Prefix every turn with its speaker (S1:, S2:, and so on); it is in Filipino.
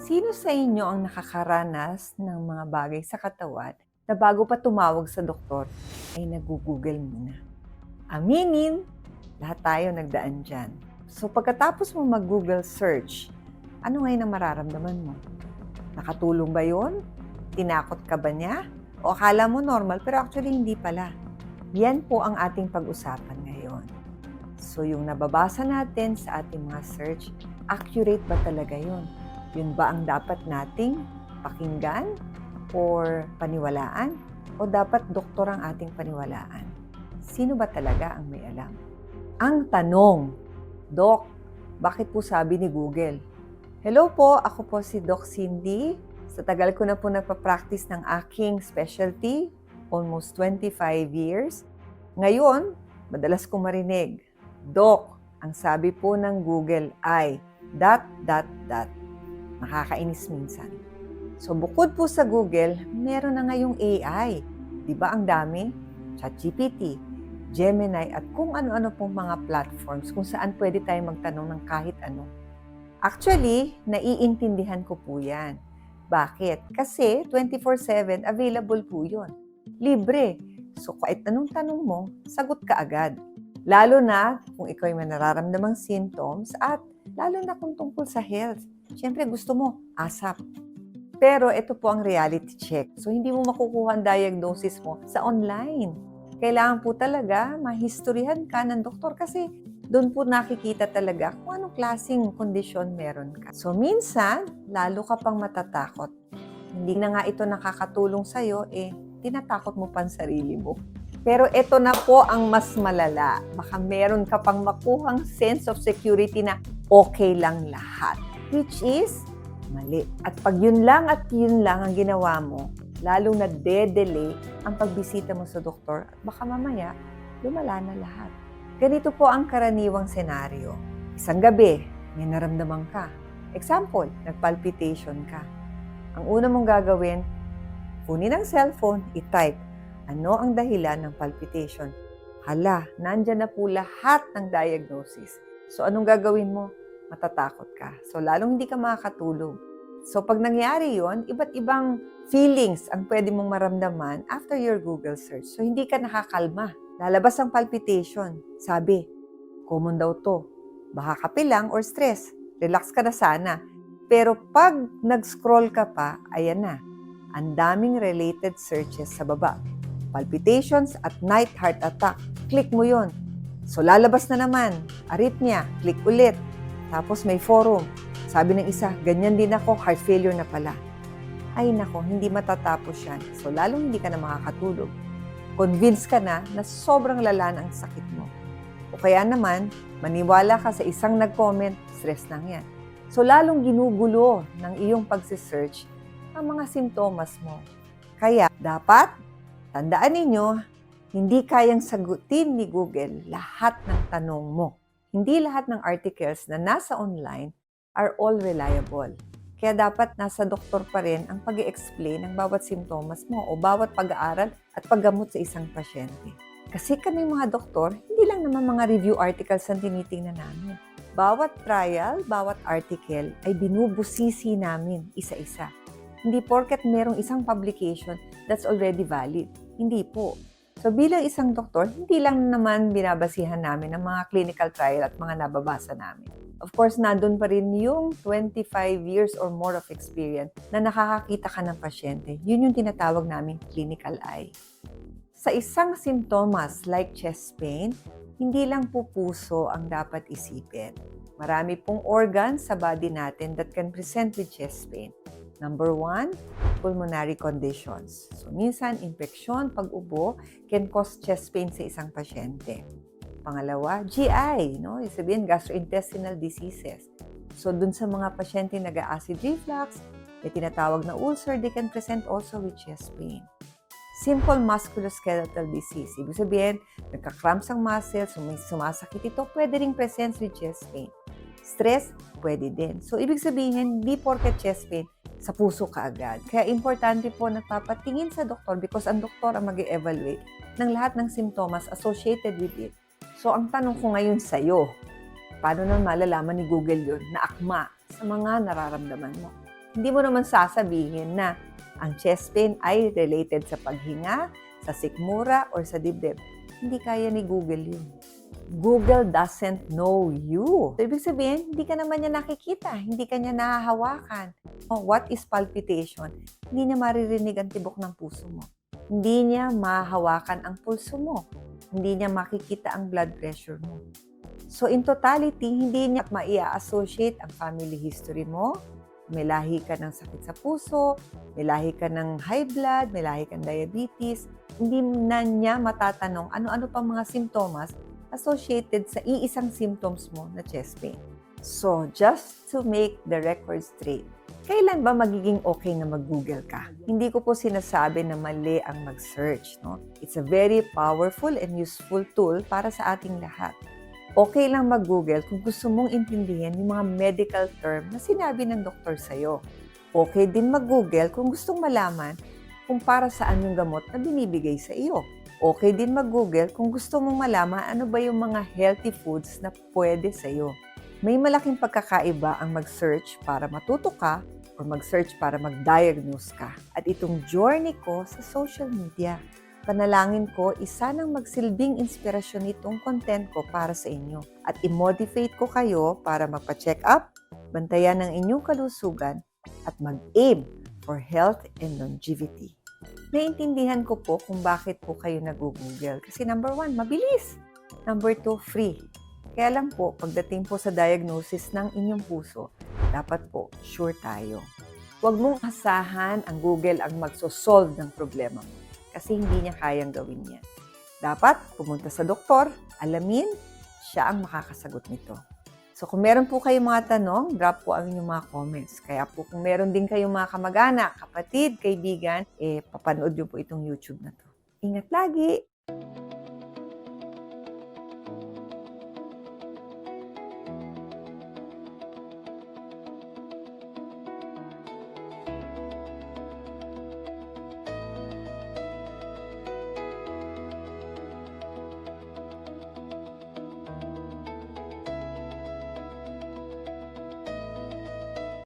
S1: Sino sa inyo ang nakakaranas ng mga bagay sa katawan na bago pa tumawag sa doktor ay nag-google muna? Aminin, lahat tayo nagdaan dyan. So pagkatapos mo mag-Google search, ano ngayon ang mararamdaman mo? Nakatulong ba yun? Tinakot ka ba niya? O akala mo normal pero actually hindi pala. Yan po ang ating pag-usapan ngayon. So yung nababasa natin sa ating mga search, accurate ba talaga yun? Yun ba ang dapat nating pakinggan or paniwalaan? O dapat doktor ang ating paniwalaan? Sino ba talaga ang may alam? Ang tanong, Doc, bakit po sabi ni Google? Hello po, ako po si Doc Cindy. Sa tagal ko na po nagpa-practice ng aking specialty, almost 25 years. Ngayon, madalas kong marinig, Doc, ang sabi po ng Google ay ... Nakakainis minsan. So bukod po sa Google, meron na ngayong AI. Di ba ang dami? ChatGPT, Gemini at kung ano-ano pong mga platforms kung saan pwede tayong magtanong ng kahit ano. Actually, naiintindihan ko po yan. Bakit? Kasi 24/7 available po yun. Libre. So kahit anong tanong mo, sagot ka agad. Lalo na kung ikaw may nararamdamang symptoms at lalo na kung tungkol sa health. Siyempre gusto mo, ASAP. Pero ito po ang reality check. So hindi mo makukuha ang diagnosis mo sa online. Kailangan po talaga mahistoryahan ka ng doktor kasi doon po nakikita talaga kung anong klaseng kondisyon meron ka. So minsan, lalo ka pang matatakot. Hindi na nga ito nakakatulong sa'yo, tinatakot mo pa ang sarili mo. Pero ito na po ang mas malala. Baka meron ka pang makuhang sense of security na okay lang lahat. Which is mali. At pag yun lang ang ginawa mo, lalong nagde-delay ang pagbisita mo sa doktor at baka mamaya, lumala na lahat. Ganito po ang karaniwang senaryo. Isang gabi, may naramdaman ka. Example, nagpalpitation ka. Ang una mong gagawin, kunin ang cellphone, i-type, ano ang dahilan ng palpitation? Hala, nandyan na po lahat ng diagnosis. So anong gagawin mo? Matatakot ka. So lalong hindi ka makakatulog. So pag nangyari yon, iba't ibang feelings ang pwede mong maramdaman after your Google search. So hindi ka nakakalma. Lalabas ang palpitation. Sabi, common daw to. Baka kape lang or stress. Relax ka na sana. Pero pag nag-scroll ka pa, ayan na. Ang daming related searches sa baba. Palpitations at night heart attack. Click mo yon. So lalabas na naman. Arrhythmia. Click ulit. Tapos may forum. Sabi ng isa, ganyan din ako, heart failure na pala. Ay nako, hindi matatapos yan. So lalong hindi ka na makakatulog. Convince ka na sobrang lala ang sakit mo. O kaya naman, maniwala ka sa isang nag-comment, stress lang yan. So lalong ginugulo ng iyong pagsisearch ang mga simptomas mo. Kaya dapat, tandaan ninyo, hindi kayang sagutin ni Google lahat ng tanong mo. Hindi lahat ng articles na nasa online are all reliable. Kaya dapat nasa doktor pa rin ang pag-i-explain ng bawat simptomas mo o bawat pag-aaral at paggamot sa isang pasyente. Kasi kami mga doktor, hindi lang naman mga review articles ang tinitingnan namin. Bawat trial, bawat article ay binubusisi namin isa-isa. Hindi porket merong isang publication that's already valid. Hindi po. So bilang isang doktor, hindi lang naman binabasihan namin ang mga clinical trial at mga nababasa namin. Of course, nandun pa rin yung 25 years or more of experience na nakakakita ka ng pasyente. Yun yung tinatawag namin clinical eye. Sa isang simptomas like chest pain, hindi lang po puso ang dapat isipin. Marami pong organs sa body natin that can present with chest pain. Number 1, pulmonary conditions. So, minsan, infeksyon, pag-ubo, can cause chest pain sa isang pasyente. Pangalawa, GI, no? Sabihin, gastrointestinal diseases. So, dun sa mga pasyente nag-acid reflux, may tinatawag na ulcer, they can present also with chest pain. Simple musculoskeletal disease. Ibig sabihin, nagka-cramps ang muscles, sumasakit ito, pwede ring present with chest pain. Stress, pwede din. So, ibig sabihin, di porket chest pain, sa puso ka agad. Kaya importante po nagpapatingin sa doktor because ang doktor ang mag-evaluate ng lahat ng simptomas associated with it. So, ang tanong ko ngayon sa'yo, paano naman malalaman ni Google yun na akma sa mga nararamdaman mo? Hindi mo naman sasabihin na ang chest pain ay related sa paghinga, sa sikmura, or sa dibdib. Hindi kaya ni Google yun. Google doesn't know you. So, ibig sabihin, hindi ka naman niya nakikita, hindi ka niya nahahawakan. What is palpitation? Hindi niya maririnig ang tibok ng puso mo. Hindi niya mahahawakan ang pulso mo. Hindi niya makikita ang blood pressure mo. So in totality, hindi niya maia-associate ang family history mo. May lahi ka ng sakit sa puso, may lahi ka ng high blood, may lahi ka ng diabetes. Hindi na niya matatanong ano-ano pang mga simptomas associated sa iisang symptoms mo na chest pain. So, just to make the record straight, kailan ba magiging okay na mag-Google ka? Hindi ko po sinasabi na mali ang mag-search. No? It's a very powerful and useful tool para sa ating lahat. Okay lang mag-Google kung gusto mong intindihin yung mga medical term na sinabi ng doktor sa'yo. Okay din mag-Google kung gustong malaman kung para saan yung gamot na binibigay sa iyo. Okay din mag-Google kung gusto mong malaman ano ba yung mga healthy foods na pwede sa iyo. May malaking pagkakaiba ang mag-search para matuto ka or mag-search para mag-diagnose ka. At itong journey ko sa social media, panalangin ko isa nang magsilbing inspirasyon itong content ko para sa inyo. At i-motivate ko kayo para magpa-check up, bantayan ang inyong kalusugan, at mag-aim for health and longevity. Naintindihan ko po kung bakit po kayo nag-Google. Kasi number 1, mabilis. Number 2, free. Kaya lang po, pagdating po sa diagnosis ng inyong puso, dapat po sure tayo. Huwag mong asahan ang Google ang magsosolve ng problema mo. Kasi hindi niya kayang gawin yan. Dapat pumunta sa doktor, alamin, siya ang makakasagot nito. So kung meron po kayong mga tanong, drop po ang inyong mga comments. Kaya po kung meron din kayong mga kamag-anak, kapatid, kaibigan, papanood nyo po itong YouTube na to. Ingat lagi!